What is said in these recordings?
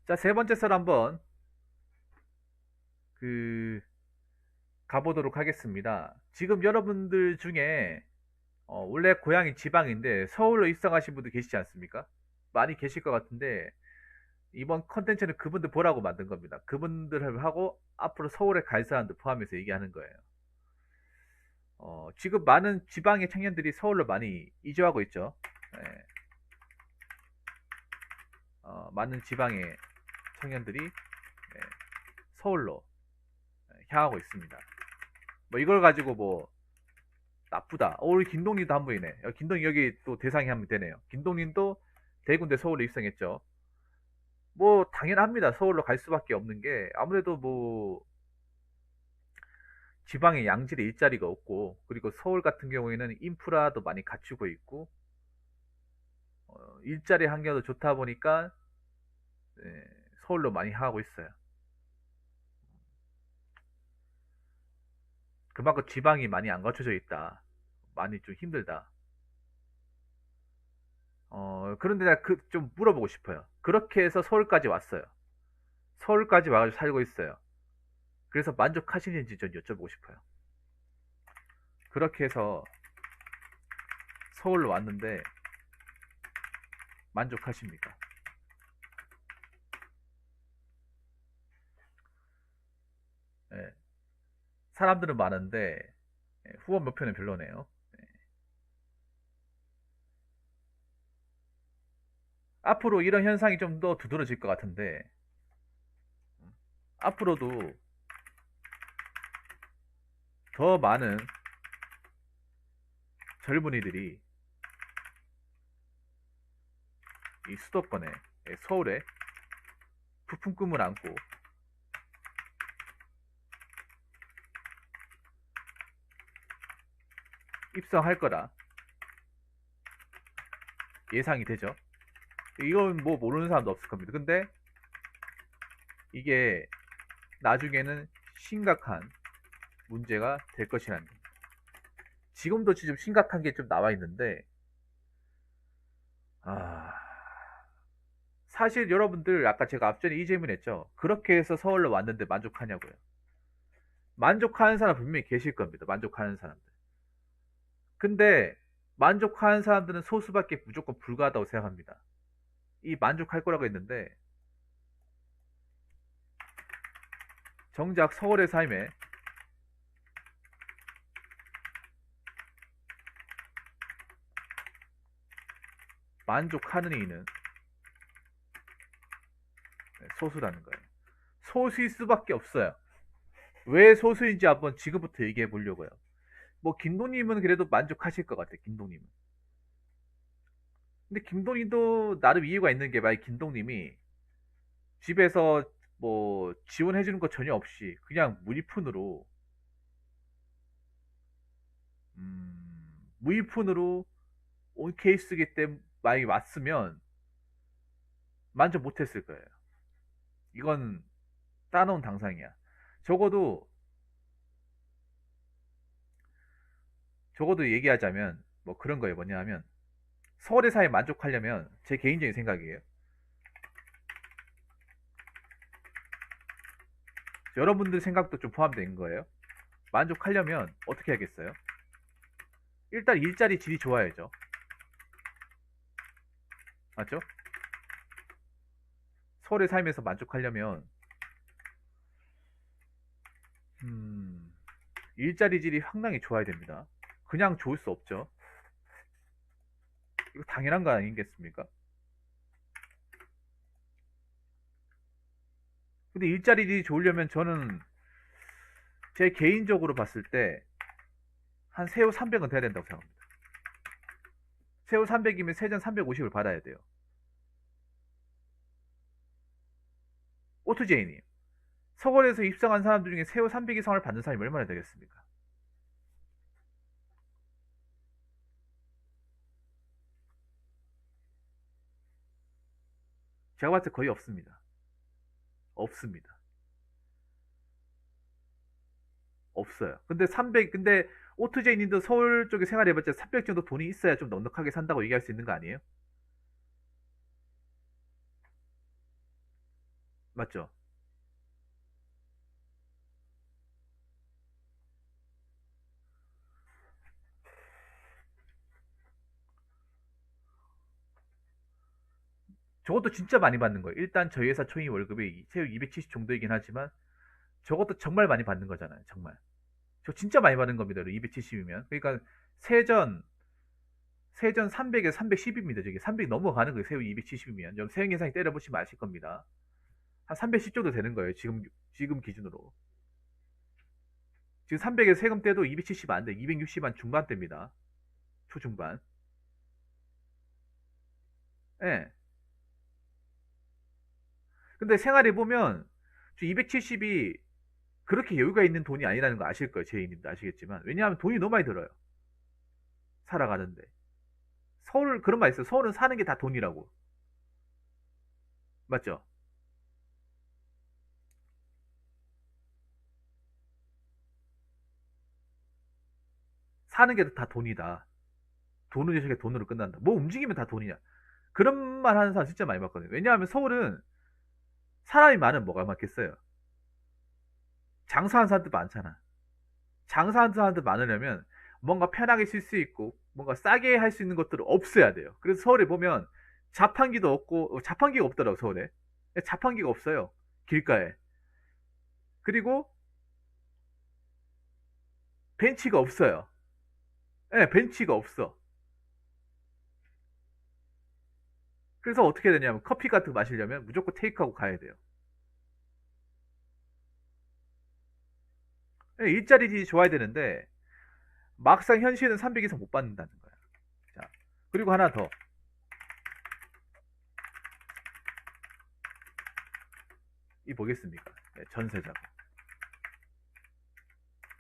자, 세 번째 썰 한번 그 가보도록 하겠습니다. 지금 여러분들 중에 원래 고향이 지방인데 서울로 입성하신 분들 계시지 않습니까? 많이 계실 것 같은데 이번 컨텐츠는 그분들 보라고 만든 겁니다. 그분들을 하고 앞으로 서울에 갈 사람들 포함해서 얘기하는 거예요. 지금 많은 지방의 청년들이 서울로 많이 이주하고 있죠. 예, 많은 지방의 청년들이 서울로 향하고 있습니다. 뭐 이걸 가지고 뭐 나쁘다. 우리 김동님도 한 분이네. 김동님 여기 또 대상이 한 분 되네요. 김동님도 대군대 서울로 입성했죠. 뭐 당연합니다. 서울로 갈 수밖에 없는 게 아무래도 뭐 지방에 양질의 일자리가 없고 그리고 서울 같은 경우에는 인프라도 많이 갖추고 있고 일자리 환경도 좋다 보니까 예, 서울로 많이 하고 있어요. 그만큼 지방이 많이 안 갖춰져 있다. 많이 좀 힘들다. 그런데 내가 좀 물어보고 싶어요. 그렇게 해서 서울까지 왔어요. 서울까지 와가지고 살고 있어요. 그래서 만족하시는지 좀 여쭤보고 싶어요. 그렇게 해서 서울로 왔는데 만족하십니까? 예, 사람들은 많은데 후원 목표는 별로네요. 앞으로 이런 현상이 좀 더 두드러질 것 같은데 앞으로도 더 많은 젊은이들이 이 수도권에 서울에 부푼 꿈을 안고 입성할 거라 예상이 되죠. 이건 뭐 모르는 사람도 없을 겁니다. 근데 이게 나중에는 심각한 문제가 될 것이라는 겁니다. 지금도 지금 심각한 게 좀 나와 있는데 아, 사실 여러분들 아까 제가 앞전에 이 질문 했죠. 그렇게 해서 서울로 왔는데 만족하냐고요. 만족하는 사람 분명히 계실 겁니다. 만족하는 사람들. 근데 만족하는 사람들은 소수밖에 무조건 불가하다고 생각합니다. 이 만족할 거라고 했는데 정작 서울의 삶에 만족하는 이는 소수라는 거예요. 소수일 수밖에 없어요. 왜 소수인지 한번 지금부터 얘기해 보려고요. 뭐 김동님은 그래도 만족하실 것 같아요. 김동님은. 근데 김동님도 나름 이유가 있는 게 만약 김동님이 집에서 뭐 지원해 주는 거 전혀 없이 그냥 무이푼으로 온 케이스기 때문에 만약에 왔으면 만족 못했을 거예요. 이건 따놓은 당상이야. 적어도 적어도 얘기하자면 뭐 그런 거예요. 뭐냐 하면 서울의 사회에 만족하려면 제 개인적인 생각이에요. 여러분들 생각도 좀 포함된 거예요. 만족하려면 어떻게 하겠어요? 일단 일자리 질이 좋아야죠. 맞죠? 서울의 삶에서 만족하려면 일자리 질이 상당히 좋아야 됩니다. 그냥 좋을 수 없죠. 이거 당연한 거 아니겠습니까? 근데 일자리 질이 좋으려면 저는 제 개인적으로 봤을 때 한 세후 300은 돼야 된다고 생각합니다. 세후 300이면 세전 350을 받아야 돼요. 오투제이님, 서울에서 입성한 사람들 중에 세후 300 이상을 받는 사람이 얼마나 되겠습니까? 제가 봤을 때 거의 없습니다. 없습니다. 없어요. 근데 오투제이님도 서울 쪽에 생활해봤자 300 정도 돈이 있어야 좀 넉넉하게 산다고 얘기할 수 있는 거 아니에요? 맞죠? 저것도 진짜 많이 받는 거예요. 일단 저희 회사 초임 월급이 최소 270 정도이긴 하지만 저것도 정말 많이 받는 거잖아요. 정말. 저 진짜 많이 받는 겁니다. 270이면. 그러니까 세전 세전 300에서 310입니다. 저게 300 넘어가는 거예요. 세후 270이면. 좀 세형 계산기 때려보시면 아실 겁니다. 한 310 정도 되는 거예요. 지금 기준으로. 지금 300에서 세금 떼도 270 안 돼. 260한 중반대입니다. 초중반. 예. 근데 생활해 보면 270이 그렇게 여유가 있는 돈이 아니라는 거 아실 거예요. 제이님도 아시겠지만. 왜냐하면 돈이 너무 많이 들어요. 살아가는데. 서울 그런 말 있어요. 서울은 사는 게 다 돈이라고. 맞죠? 사는 게 다 돈이다. 돈을 주식에 돈으로 끝난다. 뭐 움직이면 다 돈이냐. 그런 말 하는 사람 진짜 많이 봤거든요. 왜냐하면 서울은 사람이 많으면 뭐가 많겠어요. 장사하는 사람들 많잖아. 장사하는 사람들 많으려면 뭔가 편하게 쉴 수 있고 뭔가 싸게 할 수 있는 것들을 없애야 돼요. 그래서 서울에 보면 자판기도 없고 자판기가 없더라고 서울에. 자판기가 없어요. 길가에. 그리고 벤치가 없어요. 예, 벤치가 없어. 그래서 어떻게 되냐면 커피 같은 거 마시려면 무조건 테이크하고 가야 돼요. 예, 일자리 좋아야 되는데 막상 현실은 300 이상 못 받는다는 거야. 자, 그리고 하나 더. 이 뭐겠습니까? 네, 전세자금.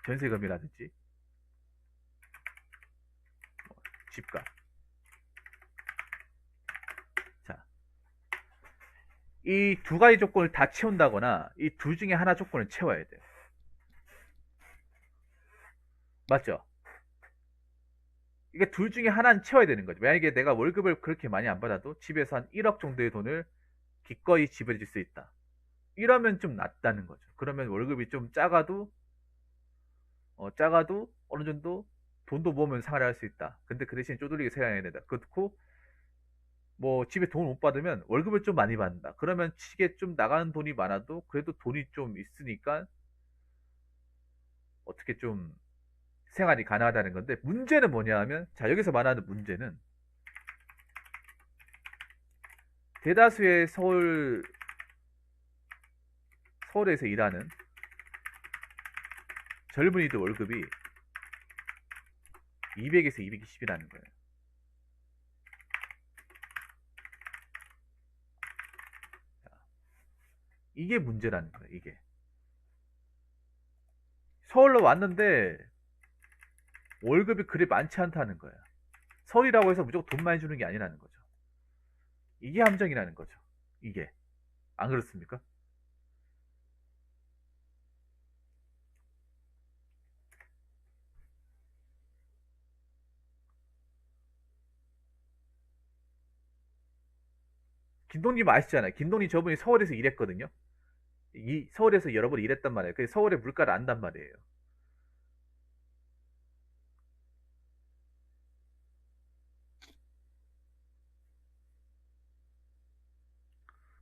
전세금이라든지 뭐, 집값. 자, 이 두 가지 조건을 다 채운다거나 이 둘 중에 하나 조건을 채워야 돼요. 맞죠? 이게 둘 중에 하나는 채워야 되는 거죠. 만약에 내가 월급을 그렇게 많이 안 받아도 집에서 한 1억 정도의 돈을 기꺼이 지불해 줄 수 있다. 이러면 좀 낫다는 거죠. 그러면 월급이 좀 작아도 어느 정도 돈도 모으면 생활할 수 있다. 근데 그 대신 쪼들리게 생활해야 된다. 그렇고 뭐 집에 돈 못 받으면 월급을 좀 많이 받는다. 그러면 치게 좀 나가는 돈이 많아도 그래도 돈이 좀 있으니까 어떻게 좀 생활이 가능하다는 건데 문제는 뭐냐 하면 자 여기서 말하는 문제는 대다수의 서울에서 일하는 젊은이들 월급이 200에서 220이라는 거예요. 이게 문제라는 거예요. 이게 서울로 왔는데 월급이 그리 많지 않다는 거예요. 서울이라고 해서 무조건 돈 많이 주는 게 아니라는 거죠. 이게 함정이라는 거죠. 이게 안 그렇습니까? 김동님 아시잖아요. 김동님 저분이 서울에서 일했거든요. 이 서울에서 여러 번 일했단 말이에요. 그래서 서울의 물가를 안단 말이에요.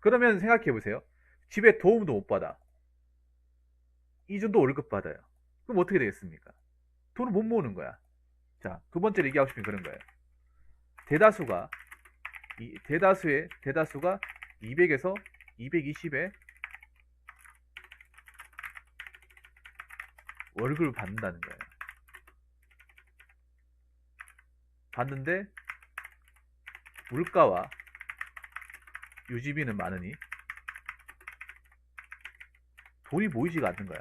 그러면 생각해 보세요. 집에 도움도 못 받아. 이 정도 월급 받아요. 그럼 어떻게 되겠습니까? 돈을 못 모으는 거야. 자, 두 번째로 얘기하고 싶은 그런 거예요. 대다수가 대다수가 200에서 220에 월급을 받는다는 거예요. 받는데 물가와 유지비는 많으니 돈이 모이지가 않는 거야.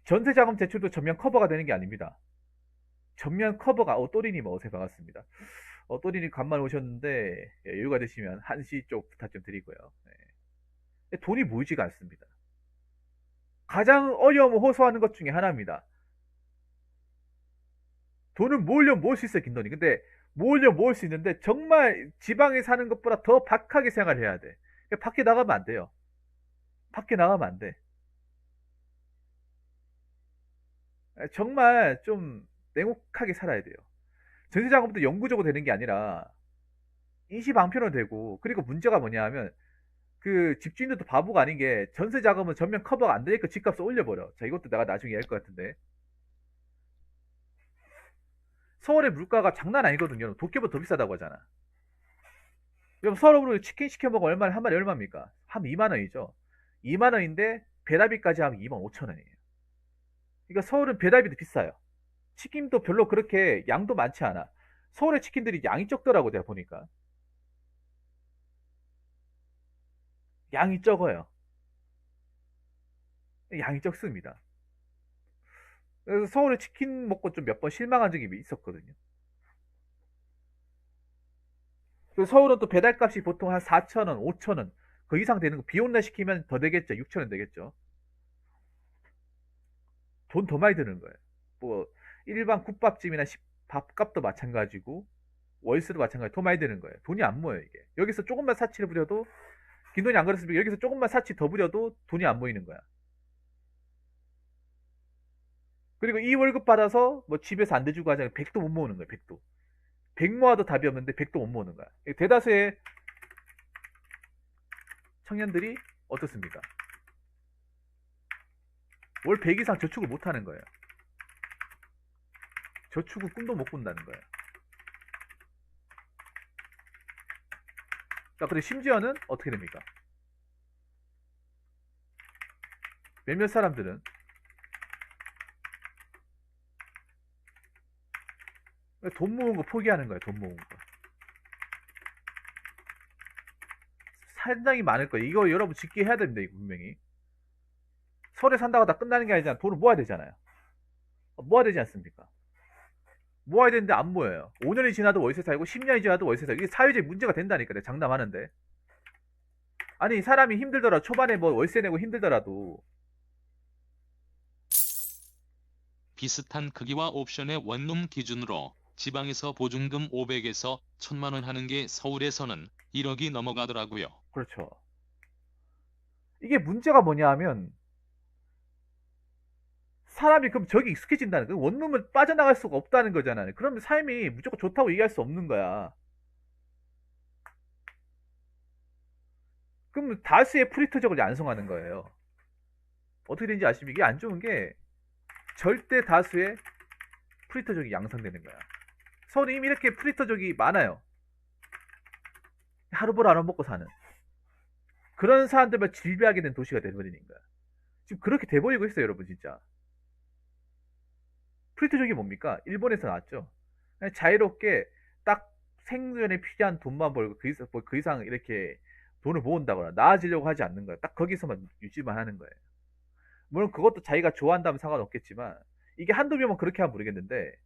전세자금 대출도 전면 커버가 되는 게 아닙니다. 전면 커버가 또리님 어세 반갑습니다. 또리님 간만에 오셨는데 예, 여유가 되시면 한시 쪽 부탁 좀 드리고요. 네. 돈이 모이지가 않습니다. 가장 어려움을 호소하는 것 중에 하나입니다. 돈을 모으려면 모을 수 있어요, 김돈이. 근데 모으려면 모을 수 있는데 정말 지방에 사는 것보다 더 박하게 생활을 해야 돼. 그러니까 밖에 나가면 안 돼요. 밖에 나가면 안 돼. 정말 좀 냉혹하게 살아야 돼요. 전세 자금도 영구적으로 되는 게 아니라 임시방편으로 되고, 그리고 문제가 뭐냐 하면 그 집주인들도 바보가 아닌 게 전세 자금은 전면 커버가 안 되니까 집값을 올려버려. 자, 이것도 내가 나중에 얘기할 것 같은데, 서울의 물가가 장난 아니거든요. 도쿄보다 더 비싸다고 하잖아. 그럼 서울으로 치킨 시켜 먹으면 한 마리 얼마입니까? 한 2만 원이죠. 2만 원인데 배달비까지 하면 2만 5천 원이에요. 그러니까 서울은 배달비도 비싸요. 치킨도 별로 그렇게 양도 많지 않아. 서울의 치킨들이 양이 적더라고, 내가 보니까. 양이 적어요. 양이 적습니다. 그래서 서울에 치킨 먹고 좀 몇 번 실망한 적이 있었거든요. 그 서울은 또 배달값이 보통 한 4,000원, 5,000원 그 이상 되는 거, 비 온 날 시키면 더 되겠죠. 6,000원 되겠죠. 돈 더 많이 드는 거예요. 뭐 일반 국밥집이나 밥값도 마찬가지고 월세도 마찬가지, 더 많이 드는 거예요. 돈이 안 모여요, 이게. 여기서 조금만 사치를 부려도, 김돈이 안 그랬으면 여기서 조금만 사치 더 부려도 돈이 안 모이는 거야. 그리고 이 월급 받아서 뭐 집에서 안 대주고 하자면 100도 못 모으는 거예요. 100도. 100 모아도 답이 없는데 100도 못 모으는 거야. 대다수의 청년들이 어떻습니까? 월 100 이상 저축을 못 하는 거예요. 저축은 꿈도 못 꾼다는 거예요. 자, 근데 심지어는 어떻게 됩니까? 몇몇 사람들은 돈 모은 거 포기하는 거예요. 돈 모은 거. 상당히 많을 거예요. 이거 여러분 짓게 해야 됩니다. 이거 분명히. 서울에 산다고 다 끝나는 게 아니잖아. 돈을 모아야 되잖아요. 모아야 되지 않습니까? 모아야 되는데 안 모여요. 5년이 지나도 월세 살고 10년이 지나도 월세 살고, 이게 사회적 문제가 된다니까. 내가 장담하는데. 아니, 사람이 힘들더라도, 초반에 뭐 월세 내고 힘들더라도. 비슷한 크기와 옵션의 원룸 기준으로 지방에서 보증금 500에서 1,000만 원 하는 게 서울에서는 1억이 넘어가더라고요. 그렇죠. 이게 문제가 뭐냐 하면, 사람이 그럼 저기 익숙해진다는 거야. 원룸은 빠져나갈 수가 없다는 거잖아요. 그러면 삶이 무조건 좋다고 얘기할 수 없는 거야. 그럼 다수의 프리터적을 양성하는 거예요. 어떻게 되는지 아시면, 이게 안 좋은 게 절대 다수의 프리터족이 양성되는 거야. 서울이 이미 이렇게 프리터족이 많아요. 하루벌 하루 먹고 사는 그런 사람들만 질비하게 된 도시가 돼버리는 거야. 지금 그렇게 돼버리고 있어요, 여러분. 진짜 프리터족이 뭡니까? 일본에서 나왔죠. 그냥 자유롭게 딱 생존에 필요한 돈만 벌고 그 이상 이렇게 돈을 모은다거나 나아지려고 하지 않는 거야. 딱 거기서만 유지만 하는 거예요. 물론 그것도 자기가 좋아한다면 상관없겠지만, 이게 한두 명만 그렇게 하면 모르겠는데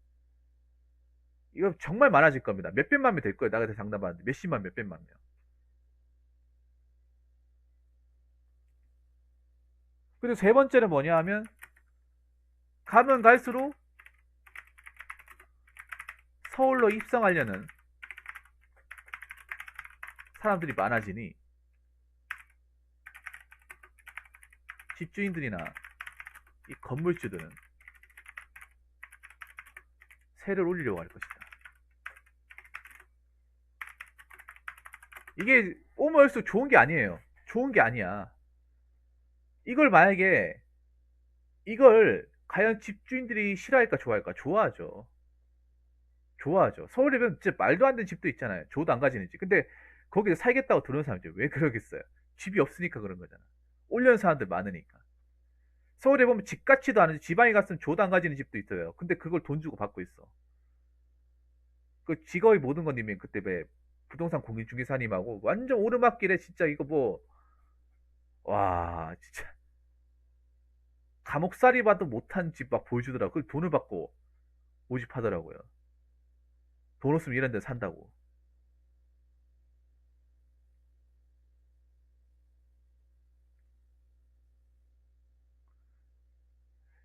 이거 정말 많아질 겁니다. 몇백만 명 될 거예요. 나한테 장담하는데 몇십만, 몇백만 명. 그리고 세 번째는 뭐냐 하면, 가면 갈수록 서울로 입성하려는 사람들이 많아지니 집주인들이나 이 건물주들은 세를 올리려고 할 것이다. 이게 오면 올수록 좋은 게 아니에요. 좋은 게 아니야. 이걸 만약에, 이걸 과연 집주인들이 싫어할까 좋아할까? 좋아하죠. 좋아하죠. 서울에 보면 진짜 말도 안 되는 집도 있잖아요. 줘도 안 가지는 집. 근데 거기서 살겠다고 들어오는 사람들이 왜 그러겠어요? 집이 없으니까 그런 거잖아. 올려는 사람들 많으니까. 서울에 보면 집 같지도 않은, 지방에 갔으면 줘도 안 가지는 집도 있어요. 근데 그걸 돈 주고 받고 있어. 그 직업이 모든 건님이 그때 왜 부동산 공인중개사님하고 완전 오르막길에 진짜 이거 뭐, 와 진짜 감옥살이 봐도 못한 집 막 보여주더라고. 그 돈을 받고 모집하더라고요. 돈 없으면 이런 데 산다고.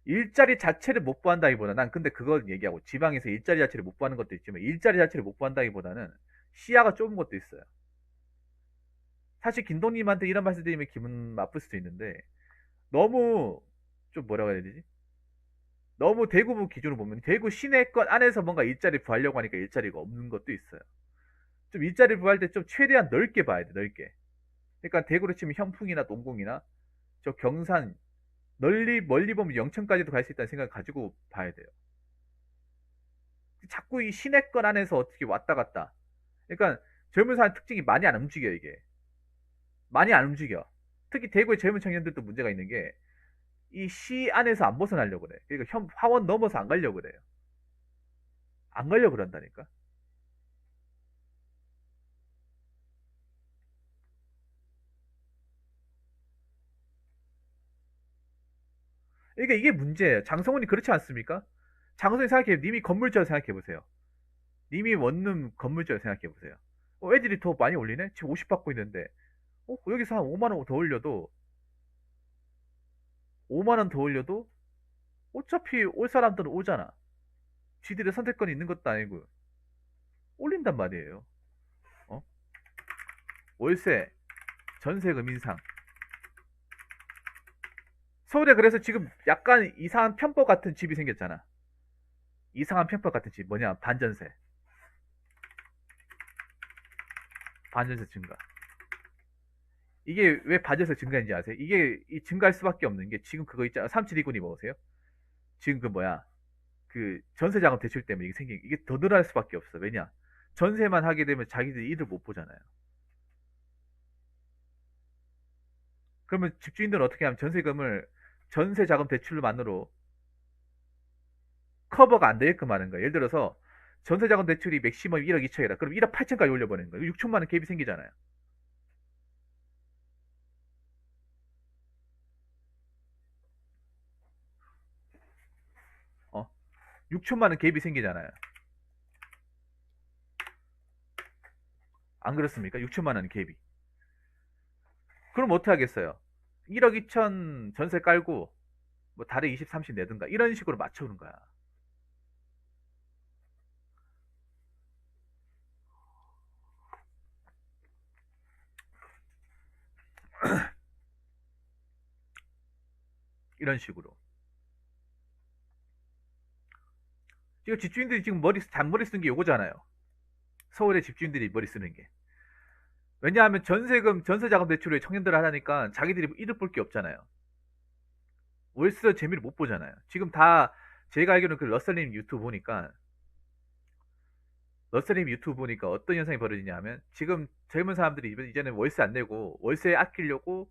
일자리 자체를 못 구한다기보다 난 근데 그걸 얘기하고 지방에서 일자리 자체를 못 구하는 것도 있지만 일자리 자체를 못 구한다기보다는 시야가 좁은 것도 있어요. 사실 김동님한테 이런 말씀 드리면 기분 나쁠 수도 있는데 너무 좀 뭐라고 해야 되지? 너무 대구 기준으로 보면 대구 시내권 안에서 뭔가 일자리 구하려고 하니까 일자리가 없는 것도 있어요. 좀 일자리 구할 때 좀 최대한 넓게 봐야 돼, 넓게. 그러니까 대구로 치면 현풍이나 농공이나 저 경산 멀리 보면 영천까지도 갈 수 있다는 생각을 가지고 봐야 돼요. 자꾸 이 시내권 안에서 어떻게 왔다 갔다. 그러니까 젊은 사람 특징이 많이 안 움직여 이게. 많이 안 움직여. 특히 대구의 젊은 청년들도 문제가 있는 게 이 시 안에서 안 벗어나려고 그래. 그러니까 화원 넘어서 안 가려고 그래요. 안 가려고 그런다니까. 그러니까 이게 문제예요. 장성훈이 그렇지 않습니까? 장성훈이 생각해, 님이 건물주를 생각해 보세요. 님이 원룸 건물주를 생각해 보세요. 애들이 더 많이 올리네? 지금 50 받고 있는데, 여기서 한 5만 원 더 올려도, 5만 원 더 올려도, 어차피 올 사람들은 오잖아. 지들의 선택권이 있는 것도 아니고, 올린단 말이에요. 어? 월세, 전세금 인상. 서울에 그래서 지금 약간 이상한 편법 같은 집이 생겼잖아. 이상한 편법 같은 집, 뭐냐, 반전세. 반전세 증가. 이게 왜 반전세 증가인지 아세요? 이게 증가할 수밖에 없는 게 지금 그거 있잖아. 3729님 먹으세요? 지금 그 뭐야? 그 전세자금 대출 때문에 이게 생긴 이게 더 늘어날 수밖에 없어. 왜냐? 전세만 하게 되면 자기들이 이득 못 보잖아요. 그러면 집주인들은 어떻게 하면 전세자금 대출만으로 커버가 안 되게끔 하는 거야. 예를 들어서 전세자금 대출이 맥시멈 1억 2천이다. 그럼 1억 8천까지 올려버리는 거야. 6천만 원 갭이 생기잖아요. 6천만 원 갭이 생기잖아요. 안 그렇습니까? 6천만 원 갭이. 그럼 어떻게 하겠어요? 1억 2천 전세 깔고 뭐 달에 20, 30 내든가 이런 식으로 맞춰오는 거야. 이런 식으로. 지금 집주인들이 지금 잔머리 쓰는 게 요거잖아요. 서울의 집주인들이 머리 쓰는 게. 왜냐하면 전세자금 대출을 청년들 하라니까 자기들이 이득 볼 게 없잖아요. 월세 재미를 못 보잖아요. 지금 다 제가 알기로는 그 러셀님 유튜브 보니까 어떤 현상이 벌어지냐 하면 지금 젊은 사람들이 이제는 월세 안 내고 월세 아끼려고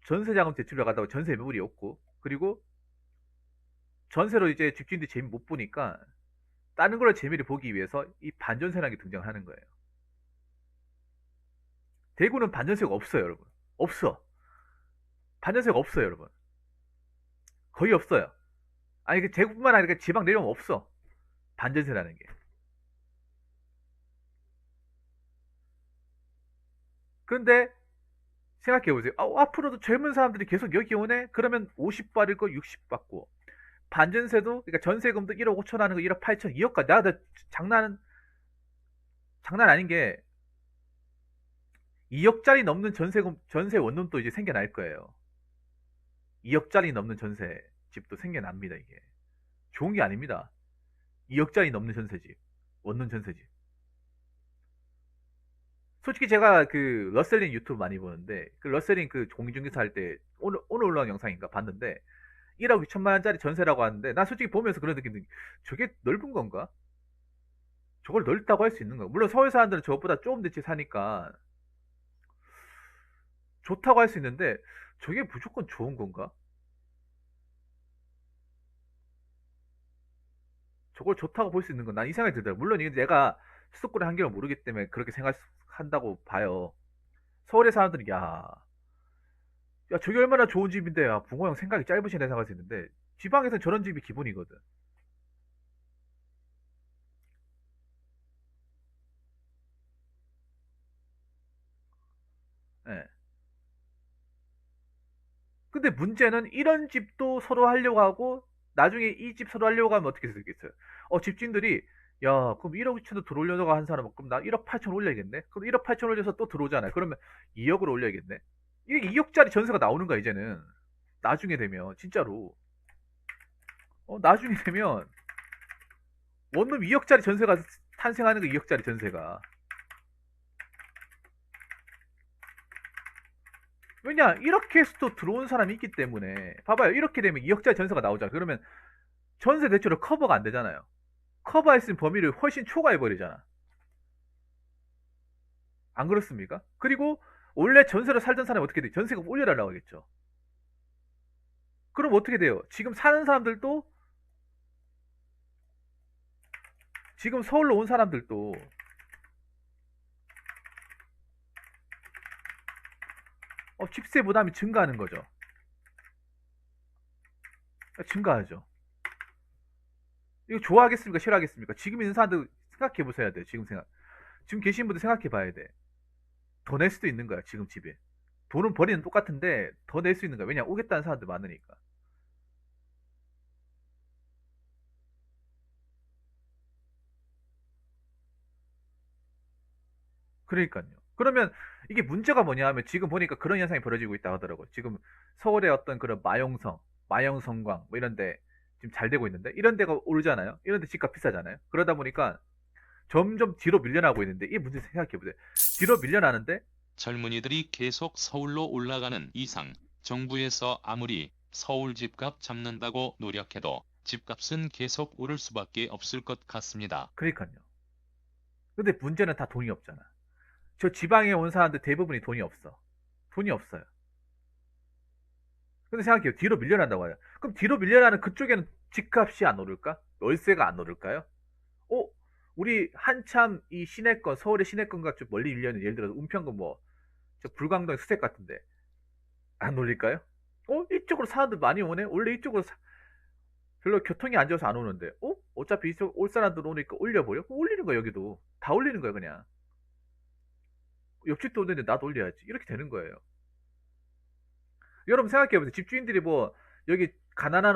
전세자금 대출을 가다가 전세 매물이 없고 그리고 전세로 이제 집주인들이 재미 못 보니까 다른 걸로 재미를 보기 위해서 이 반전세라는 게 등장하는 거예요. 대구는 반전세가 없어요, 여러분. 없어. 반전세가 없어요, 여러분. 거의 없어요. 아니, 그 대구뿐만 아니라 지방 내려오면 없어. 반전세라는 게. 그런데 생각해보세요. 앞으로도 젊은 사람들이 계속 여기 오네? 그러면 50 받을 거 60 받고. 반전세도, 그러니까 전세금도 1억 5천 하는 거 1억 8천, 2억까지. 장난 아닌 게 2억짜리 넘는 전세 원룸도 이제 생겨날 거예요. 2억짜리 넘는 전세 집도 생겨납니다, 이게. 좋은 게 아닙니다. 2억짜리 넘는 전세집. 원룸 전세집. 솔직히 제가 그 러셀린 유튜브 많이 보는데 그 러셀린 그 공인중개사 할 때 오늘 올라온 영상인가 봤는데 1억 2천만 원짜리 전세라고 하는데 난 솔직히 보면서 그런 느낌 든 저게 넓은 건가? 저걸 넓다고 할 수 있는 건가? 물론 서울 사람들은 저것보다 조금 더 사니까 좋다고 할 수 있는데 저게 무조건 좋은 건가? 저걸 좋다고 볼 수 있는 건 난 이 생각이 들더라고. 물론 이게 내가 수도권의 한계를 모르기 때문에 그렇게 생각한다고 봐요. 서울의 사람들은 야 저게 얼마나 좋은 집인데 야 붕어 형 생각이 짧으시네 생각할 수 있는데 지방에선 저런 집이 기본이거든. 근데 근데 문제는 이런 집도 서로 하려고 하고 나중에 이 집 서로 하려고 하면 어떻게 되겠어요? 집주인들이 야 그럼 1억 2천도 들어오려고 한 사람은 그럼 나 1억 8천 올려야겠네. 그럼 1억 8천 올려서 또 들어오잖아요. 그러면 2억으로 올려야겠네. 이게 2억짜리 전세가 나오는 거야 이제는. 나중에 되면 진짜로 나중에 되면 원룸 2억짜리 전세가 탄생하는 거 2억짜리 전세가. 왜냐 이렇게 해서 또 들어온 사람이 있기 때문에. 봐봐요 이렇게 되면 2억짜리 전세가 나오잖아. 그러면 전세 대출로 커버가 안 되잖아요. 커버할 수 있는 범위를 훨씬 초과해 버리잖아. 안 그렇습니까? 그리고 원래 전세로 살던 사람이 어떻게 돼? 전세가 올려달라고 하겠죠. 그럼 어떻게 돼요? 지금 사는 사람들도, 지금 서울로 온 사람들도 집세 부담이 증가하는 거죠. 증가하죠. 이거 좋아하겠습니까? 싫어하겠습니까? 지금 있는 사람들 생각해 보셔야 돼요. 지금 계신 분들 생각해 봐야 돼. 더 낼 수도 있는 거야, 지금 집에. 돈은 벌이는 똑같은데 더 낼 수 있는 거야. 왜냐, 오겠다는 사람들 많으니까. 그러니까요. 그러면 이게 문제가 뭐냐 하면 지금 보니까 그런 현상이 벌어지고 있다 하더라고요. 지금 서울의 어떤 그런 마용성, 마영성광 뭐 이런 데 지금 잘 되고 있는데 이런 데가 오르잖아요. 이런 데 집값 비싸잖아요. 그러다 보니까 점점 뒤로 밀려나고 있는데 이 문제 생각해 보세요. 뒤로 밀려나는데 젊은이들이 계속 서울로 올라가는 이상 정부에서 아무리 서울 집값 잡는다고 노력해도 집값은 계속 오를 수밖에 없을 것 같습니다. 그러니까요. 근데 문제는 다 돈이 없잖아. 저 지방에 온 사람들 대부분이 돈이 없어. 돈이 없어요. 근데 생각해요. 뒤로 밀려난다고 해요. 그럼 뒤로 밀려나는 그쪽에는 집값이 안 오를까? 월세가 안 오를까요? 어? 우리 한참 이 시내권, 서울의 시내권과 좀 멀리 밀려있는 예를 들어서 은평구 뭐, 저 불광동 수색 같은데 안 올릴까요? 이쪽으로 사람들 많이 오네? 원래 이쪽으로 별로 교통이 안 좋아서 안 오는데, 어차피 이쪽 올 사람들 오니까 올려버려? 그럼 올리는 거야, 여기도. 다 올리는 거야, 그냥. 옆집도 오는데 나도 올려야지. 이렇게 되는 거예요. 여러분 생각해보세요. 집주인들이 뭐, 여기 가난한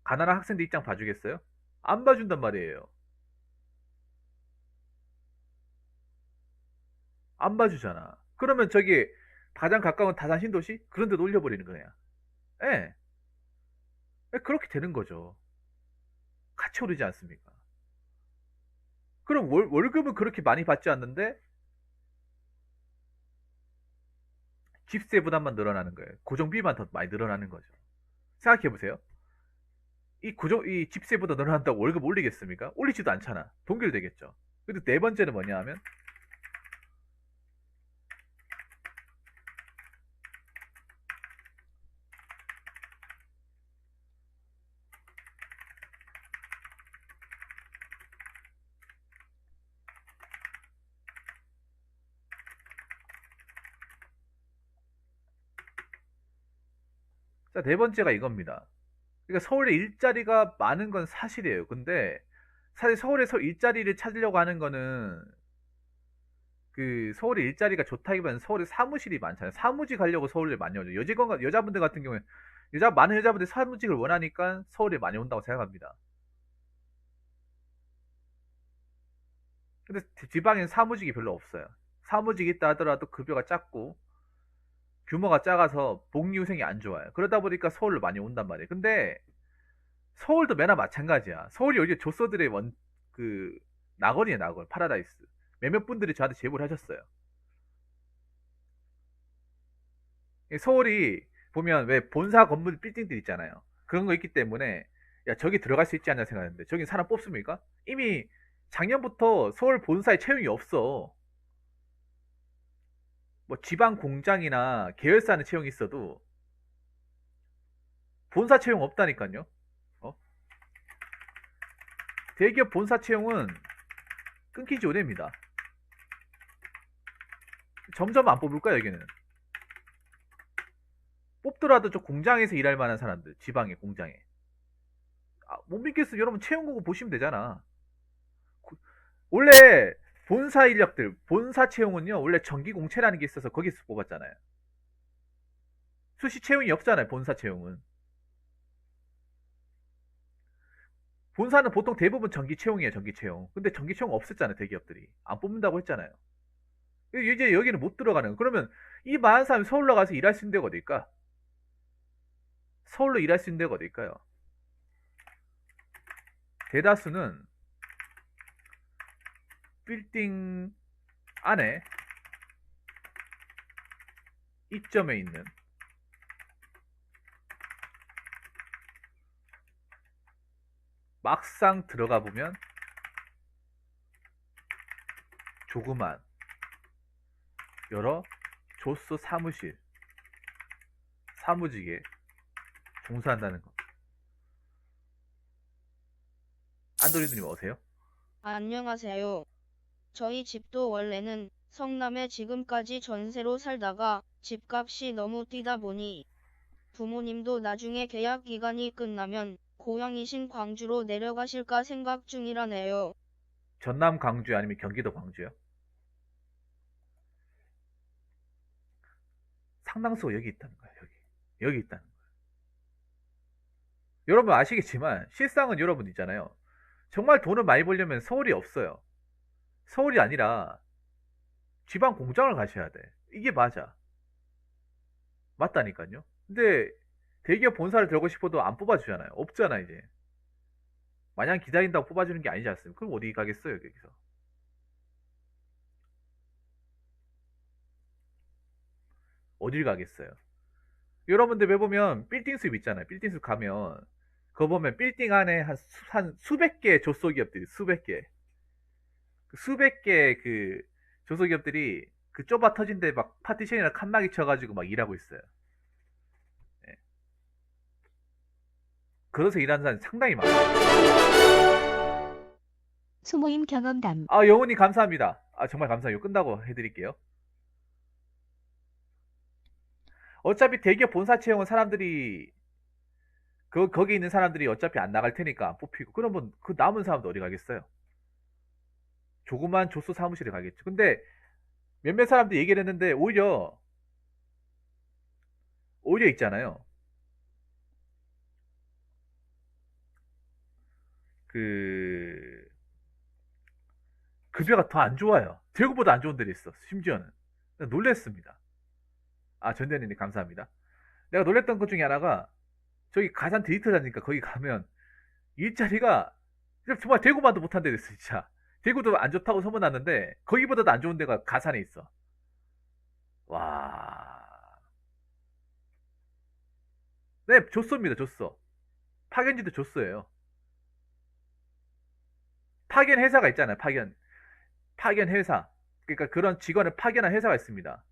학생들 입장 봐주겠어요? 안 봐준단 말이에요. 안 봐주잖아. 그러면 저기, 가장 가까운 다산 신도시? 그런 데도 올려버리는 거야. 예. 그렇게 되는 거죠. 같이 오르지 않습니까? 그럼 월급은 그렇게 많이 받지 않는데, 집세 부담만 늘어나는 거예요. 고정비만 더 많이 늘어나는 거죠. 생각해보세요. 이 집세보다 늘어난다고 월급 올리겠습니까? 올리지도 않잖아. 동결되겠죠. 그리고 네 번째는 뭐냐 하면, 자, 네 번째가 이겁니다. 그러니까 서울에 일자리가 많은 건 사실이에요. 근데, 사실 서울에서 일자리를 찾으려고 하는 거는, 그, 서울에 일자리가 좋다기보다는 서울에 사무실이 많잖아요. 사무직 가려고 서울에 많이 오죠. 여자분들 같은 경우에, 많은 여자분들이 사무직을 원하니까 서울에 많이 온다고 생각합니다. 근데 지방엔 사무직이 별로 없어요. 사무직 있다 하더라도 급여가 작고 규모가 작아서 복리 후생이 안 좋아요. 그러다 보니까 서울로 많이 온단 말이에요. 근데 서울도 매나 마찬가지야. 서울이 여기 조서들의 그 낙원이에요, 낙원. 파라다이스. 몇몇 분들이 저한테 제보를 하셨어요. 서울이 보면 왜 본사 건물 빌딩들 있잖아요. 그런 거 있기 때문에 야 저기 들어갈 수 있지 않냐 생각했는데 저기 사람 뽑습니까? 이미 작년부터 서울 본사에 채용이 없어. 뭐 지방 공장이나 계열사 는 채용이 있어도 본사 채용 없다니까요. 어? 대기업 본사 채용은 끊기지 오냅니다. 점점 안 뽑을 거야 여기는. 뽑더라도 저 공장에서 일할 만한 사람들, 지방의 공장에. 못 믿겠으면 여러분 채용 공고 보시면 되잖아. 원래 본사 인력들, 본사 채용은요, 원래 정기 공채라는 게 있어서 거기서 뽑았잖아요. 수시 채용이 없잖아요. 본사 채용은. 본사는 보통 대부분 정기 채용이에요. 정기 채용. 근데 정기 채용 없었잖아요. 대기업들이 안 뽑는다고 했잖아요. 이제 여기는 못 들어가는 거. 그러면 이 많은 사람이 서울로 가서 일할 수 있는 데가 어딜까? 서울로 일할 수 있는 데가 어딜까요? 대다수는 빌딩 안에 이점에 있는 막상 들어가 보면 조그만 여러 조소 사무실, 사무직에 종사한다는 거. 안드로이드님 어세요? 안녕하세요. 저희 집도 원래는 성남에 지금까지 전세로 살다가 집값이 너무 뛰다 보니 부모님도 나중에 계약 기간이 끝나면 고향이신 광주로 내려가실까 생각 중이라네요. 전남 광주 아니면 경기도 광주요? 상당수가 여기 있다는 거예요. 여기 있다는 거예요. 여러분 아시겠지만 실상은 여러분 있잖아요. 정말 돈을 많이 벌려면 서울이 없어요. 서울이 아니라 지방 공장을 가셔야 돼. 이게 맞아. 맞다니까요. 근데 대기업 본사를 들어가고 싶어도 안 뽑아주잖아요. 없잖아 이제. 마냥 기다린다고 뽑아주는 게 아니지 않습니까? 그럼 어디 가겠어요 여기서. 어딜 가겠어요. 여러분들 왜 보면 빌딩 숲 있잖아요. 빌딩 숲 가면 그거 보면 빌딩 안에 한 수백 개의 조소기업들이 수백 개. 그 수백 개의 그 조소기업들이 그 좁아 터진 데 막 파티션이나 칸막이 쳐가지고 막 일하고 있어요. 예. 그래서 일하는 사람이 상당히 많아요. 소모임 경험담. 아, 영훈이 감사합니다. 아, 정말 감사해요. 끝나고 해드릴게요. 어차피 대기업 본사 채용은 사람들이 거기 있는 사람들이 어차피 안 나갈 테니까 안 뽑히고 그러면 그 남은 사람도 어디 가겠어요? 조그만 조소 사무실에 가겠죠. 근데 몇몇 사람들이 얘기를 했는데 오히려 있잖아요. 그 급여가 더 안 좋아요. 대구보다 안 좋은 데도 있어. 심지어는 놀랬습니다. 아, 전대리님 감사합니다. 내가 놀랬던 것 중에 하나가 저기 가산 데이터라니까 거기 가면 일자리가 정말 대구만도 못한 데 있어 진짜. 대구도 안 좋다고 소문났는데 거기보다도 안 좋은 데가 가산에 있어. 와. 네, 줬습니다. 줬어. 파견지도 줬어요. 파견 회사가 있잖아요. 파견 회사. 그러니까 그런 직원을 파견한 회사가 있습니다.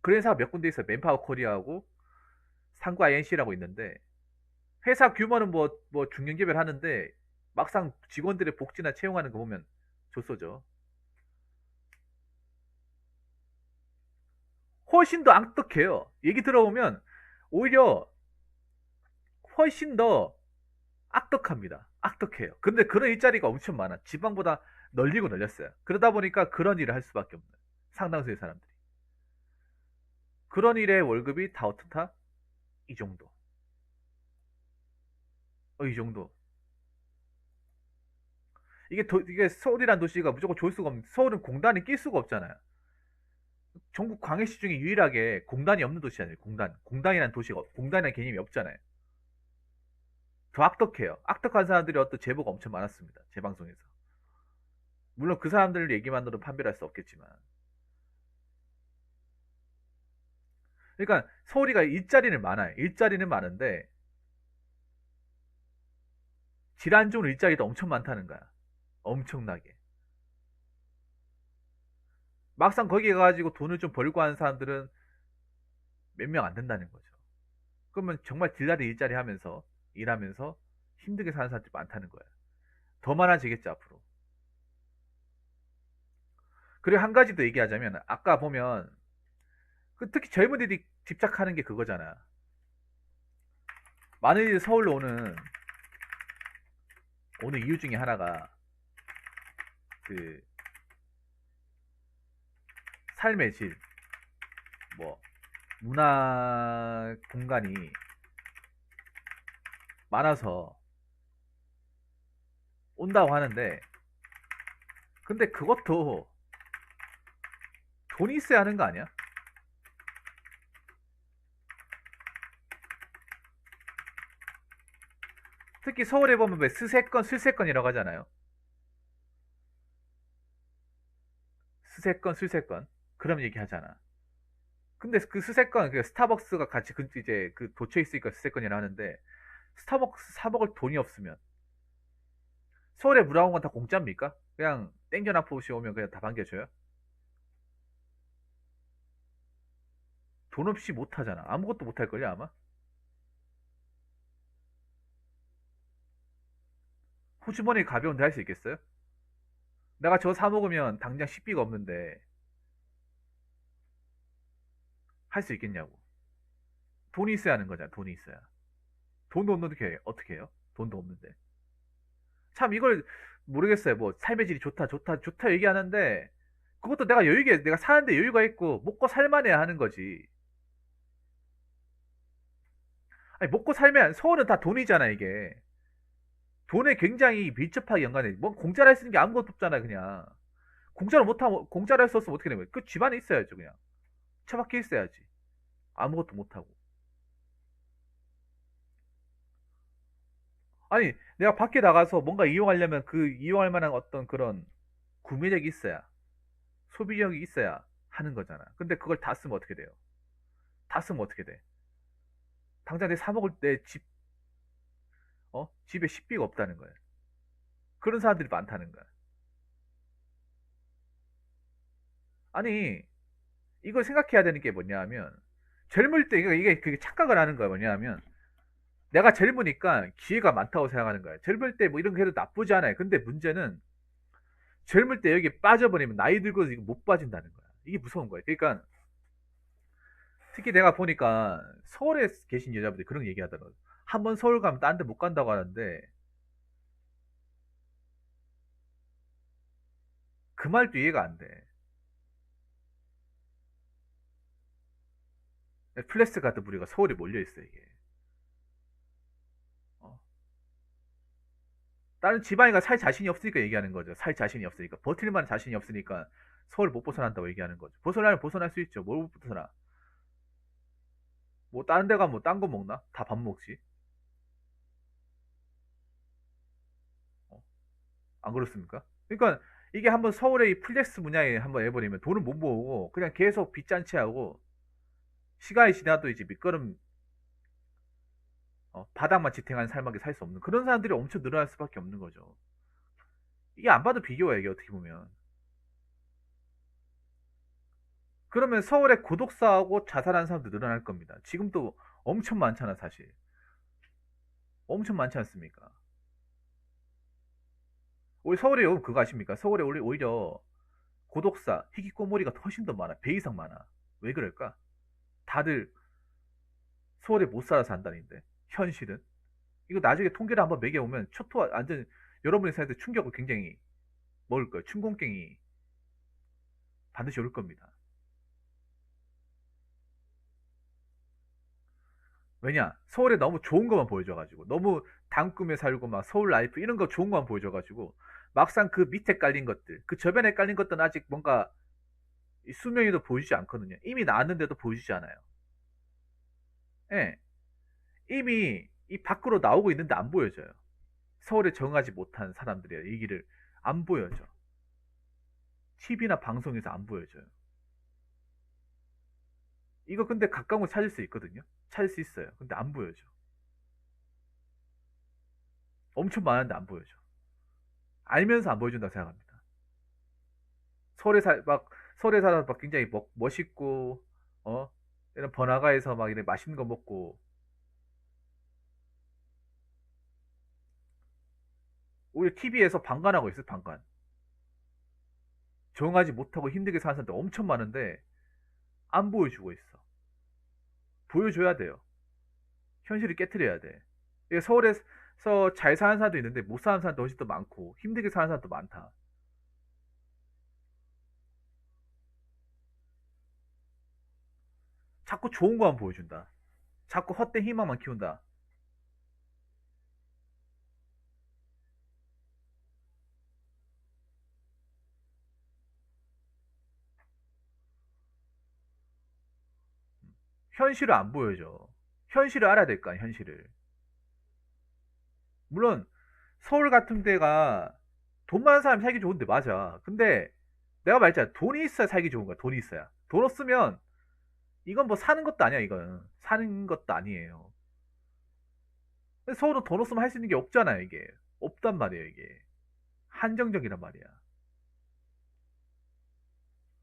그런 회사가 몇 군데 있어요. 맨파워 코리아하고 상구 INC라고 있는데 회사 규모는 뭐 중견기업을 하는데 막상 직원들의 복지나 채용하는 거 보면 줬어죠. 훨씬 더 악덕해요. 얘기 들어보면 오히려 훨씬 더 악덕합니다. 악덕해요. 근데 그런 일자리가 엄청 많아. 지방보다 널리고 널렸어요. 그러다 보니까 그런 일을 할 수밖에 없는 상당수의 사람들이. 그런 일의 월급이 다 어떻다? 이 정도. 이 정도. 이게 서울이란 도시가 무조건 좋을 수가 없는, 서울은 공단이 낄 수가 없잖아요. 전국 광해시 중에 유일하게 공단이 없는 도시잖아요. 공단이라는 도시가, 공단이라는 개념이 없잖아요. 더 악덕해요. 악덕한 사람들이 어떤 제보가 엄청 많았습니다. 제 방송에서. 물론 그 사람들 얘기만으로 판별할 수 없겠지만. 그러니까 서울이가 일자리는 많아요. 일자리는 많은데 질 안 좋은 일자리도 엄청 많다는 거야. 엄청나게. 막상 거기 가가지고 돈을 좀 벌고 하는 사람들은 몇 명 안 된다는 거죠. 그러면 정말 딜라리 일자리 하면서 일하면서 힘들게 사는 사람들이 많다는 거예요. 더 많아지겠죠 앞으로. 그리고 한 가지 더 얘기하자면 아까 보면 특히 젊은이들이 집착하는 게 그거잖아. 많은 이들이 서울로 오는 이유 중에 하나가 그 삶의 질, 뭐 문화 공간이 많아서 온다고 하는데, 근데 그것도 돈이 있어야 하는 거 아니야? 특히 서울에 보면 왜 스세건, 슬세건이라고 하잖아요. 스세건, 슬세건. 그런 얘기 하잖아. 근데 그 스세건, 그 스타벅스가 같이 이제 그 도처에 있으니까 스세건이라 하는데, 스타벅스 사 먹을 돈이 없으면, 서울에 물어온 건 다 공짜입니까? 그냥 땡겨나 포시 오면 그냥 다 반겨줘요? 돈 없이 못 하잖아. 아무것도 못 할걸요, 아마? 호주머니 가벼운데 할 수 있겠어요? 내가 저 사 먹으면 당장 식비가 없는데 할 수 있겠냐고. 돈이 있어야 하는 거잖아. 돈이 있어야. 돈도 없는데 어떻게 해요? 돈도 없는데. 참 이걸 모르겠어요. 뭐 삶의 질이 좋다 좋다 좋다 얘기하는데, 그것도 내가 여유게 내가 사는데 여유가 있고 먹고 살만해야 하는 거지. 아니 먹고 살면 서울은 다 돈이잖아 이게. 돈에 굉장히 밀접하게 연관돼. 뭐 공짜로 할 수 있는 게 아무것도 없잖아 그냥. 공짜로 못하면, 공짜로 했었으면 어떻게 된 거야? 그 집안에 있어야죠 그냥. 처박혀 있어야지. 아무것도 못하고. 아니 내가 밖에 나가서 뭔가 이용하려면 그 이용할 만한 어떤 그런 구매력이 있어야, 소비력이 있어야 하는 거잖아. 근데 그걸 다 쓰면 어떻게 돼요? 다 쓰면 어떻게 돼? 당장 내 사 먹을 때 집에 식비가 없다는 거야. 그런 사람들이 많다는 거야. 아니 이걸 생각해야 되는 게 뭐냐 하면, 젊을 때 이게 그게 착각을 하는 거야. 뭐냐 하면 내가 젊으니까 기회가 많다고 생각하는 거야. 젊을 때 뭐 이런 게 해도 나쁘지 않아요. 근데 문제는 젊을 때 여기 빠져버리면 나이 들고 이거 못 빠진다는 거야. 이게 무서운 거야. 그러니까 특히 내가 보니까 서울에 계신 여자분들이 그런 얘기 하더라고요. 한번 서울 가면 딴 데 못 간다고 하는데, 그 말도 이해가 안 돼. 플래스 같은 부류가 서울에 몰려있어 이게. 어. 다른 지방이가 살 자신이 없으니까 얘기하는 거죠. 살 자신이 없으니까. 버틸만 자신이 없으니까 서울 못 벗어난다고 얘기하는 거죠. 벗어나면 벗어날 수 있죠. 뭘 못 벗어나. 뭐 다른 데 가면 뭐 딴 거 먹나? 다 밥 먹지. 어. 안 그렇습니까? 그러니까 이게 한번 서울의 이 플렉스 문화에 한번 해버리면 돈을 못 모으고 그냥 계속 빚잔치 하고, 시간이 지나도 이제 밑거름, 바닥만 지탱하는 삶하게 살 수 없는 그런 사람들이 엄청 늘어날 수밖에 없는 거죠. 이게 안 봐도 비교야 이게 어떻게 보면. 그러면 서울에 고독사하고 자살하는 사람도 늘어날 겁니다. 지금도 엄청 많잖아 사실. 엄청 많지 않습니까? 우리 서울에 여러분 그거 아십니까? 서울에 오히려 고독사, 희귀꼬머리가 훨씬 더 많아. 배 이상 많아. 왜 그럴까? 다들 서울에 못 살아서 한다는데, 현실은. 이거 나중에 통계를 한번 매겨보면 초토화, 완전 여러분의 삶에 충격을 굉장히 먹을 거예요. 춘공갱이 반드시 올 겁니다. 왜냐? 서울에 너무 좋은 것만 보여줘가지고, 너무 단꿈에 살고 막 서울 라이프 이런 거 좋은 것만 보여줘가지고, 막상 그 밑에 깔린 것들, 그 저변에 깔린 것들은 아직 뭔가 수명에도 보이지 않거든요. 이미 나왔는데도 보이지 않아요. 예. 이미 이 밖으로 나오고 있는데 안 보여져요. 서울에 정하지 못한 사람들의 얘기를 안 보여져. TV나 방송에서 안 보여줘요. 이거 근데 가까운 거 찾을 수 있거든요. 찾을 수 있어요. 근데 안 보여줘. 엄청 많은데 안 보여줘. 알면서 안 보여준다고 생각합니다. 서울에 살아서 막 굉장히 멋있고, 이런 번화가에서 막 이런 맛있는 거 먹고, 우리 TV에서 방관하고 있어요, 방관. 정하지 못하고 힘들게 사는 사람들 엄청 많은데, 안 보여주고 있어. 보여줘야 돼요. 현실을 깨트려야 돼. 이게 서울에서 잘 사는 사람도 있는데, 못 사는 사람도 훨씬 더 많고, 힘들게 사는 사람도 많다. 자꾸 좋은 거만 보여준다. 자꾸 헛된 희망만 키운다. 현실을 안 보여줘. 현실을 알아야 될 거 아니야, 현실을. 물론 서울 같은 데가 돈 많은 사람이 살기 좋은데 맞아. 근데 내가 말했잖아. 돈이 있어야 살기 좋은 거야. 돈이 있어야. 돈 없으면 이건 뭐 사는 것도 아니야. 이건 사는 것도 아니에요. 근데 서울은 돈 없으면 할 수 있는 게 없잖아요. 이게 없단 말이에요. 이게 한정적이란 말이야.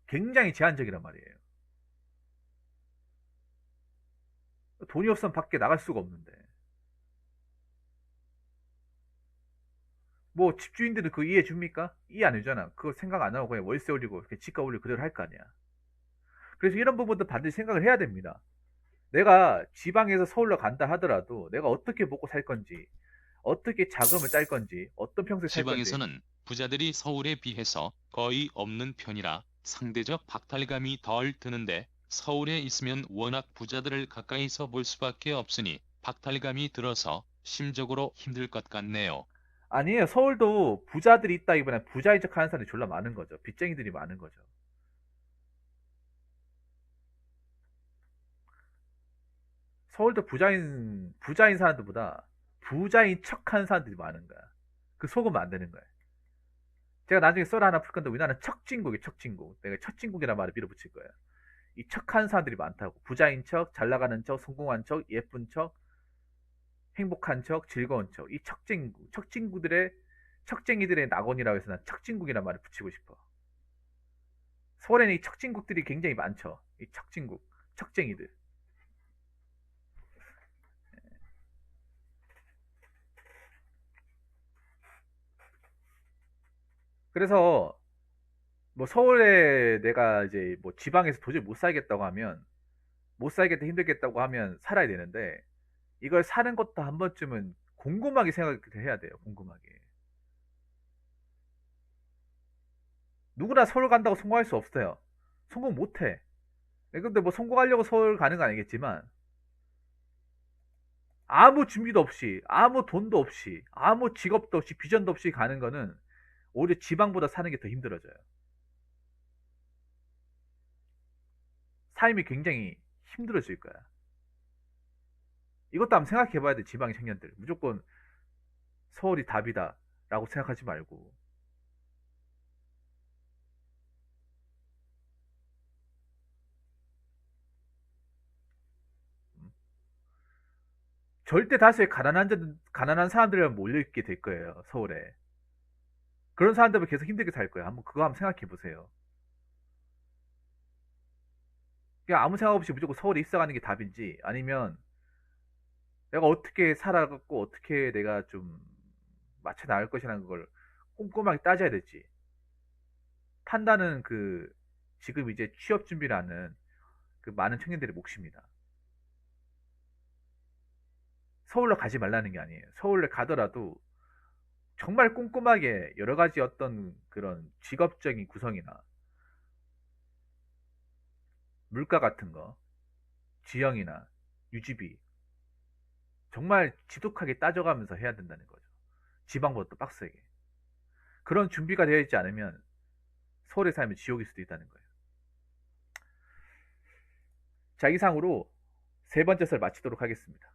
굉장히 제한적이란 말이에요. 돈이 없으면 밖에 나갈 수가 없는데. 뭐 집주인들은 그거 이해해 줍니까? 이해 안 해주잖아. 그거 생각 안 하고 그냥 월세 올리고 그냥 집값 올리고 그대로 할 거 아니야. 그래서 이런 부분도 반드시 생각을 해야 됩니다. 내가 지방에서 서울로 간다 하더라도 내가 어떻게 먹고 살 건지, 어떻게 자금을 짤 건지, 어떤 평소에 살 건지. 지방에서는 부자들이 서울에 비해서 거의 없는 편이라 상대적 박탈감이 덜 드는데 서울에 있으면 워낙 부자들을 가까이서 볼 수밖에 없으니 박탈감이 들어서 심적으로 힘들 것 같네요. 아니에요. 서울도 부자들이 있다기보다는 부자인 척 하는 사람들이 졸라 많은 거죠. 빚쟁이들이 많은 거죠. 서울도 부자인 사람들보다 부자인 척 하는 사람들이 많은 거야. 그 속으면 안 되는 거야. 제가 나중에 썰 하나 풀 건데 우리나라는 척진국이 척진국. 내가 척진국이라는 말을 밀어붙일 거야. 이 척하는 사람들이 많다고. 부자인 척, 잘 나가는 척, 성공한 척, 예쁜 척, 행복한 척, 즐거운 척. 이 척쟁이들의 낙원이라고 해서 난 척진국이라는 말을 붙이고 싶어. 서울에는 이 척진국들이 굉장히 많죠. 이 척진국, 척쟁이들. 그래서 뭐 서울에 내가 이제 뭐 지방에서 도저히 못 살겠다고 하면 못 살겠다 힘들겠다고 하면 살아야 되는데 이걸 사는 것도 한 번쯤은 곰곰하게 생각을 해야 돼요. 곰곰하게. 누구나 서울 간다고 성공할 수 없어요. 성공 못 해. 근데 뭐 성공하려고 서울 가는 건 아니겠지만 아무 준비도 없이 아무 돈도 없이 아무 직업도 없이 비전도 없이 가는 거는 오히려 지방보다 사는 게 더 힘들어져요. 삶이 굉장히 힘들어질 거야. 이것도 한번 생각해 봐야 돼. 지방의 청년들. 무조건 서울이 답이다 라고 생각하지 말고. 절대 다수의 가난한 사람들만 몰려있게 될 거예요. 서울에. 그런 사람들은 계속 힘들게 살 거야. 그거 한번 생각해 보세요. 그냥 아무 생각 없이 무조건 서울에 입사 가는 게 답인지 아니면 내가 어떻게 살아갖고 어떻게 내가 좀 맞춰 나갈 것이라는 걸 꼼꼼하게 따져야 될지 판단은 지금 이제 취업 준비라는 그 많은 청년들의 몫입니다. 서울로 가지 말라는 게 아니에요. 서울에 가더라도 정말 꼼꼼하게 여러 가지 어떤 그런 직업적인 구성이나 물가 같은 거, 지형이나 유지비 정말 지독하게 따져가면서 해야 된다는 거죠. 지방보다 또 빡세게. 그런 준비가 되어 있지 않으면 서울에 살면 지옥일 수도 있다는 거예요. 자, 이상으로 세 번째 썰 마치도록 하겠습니다.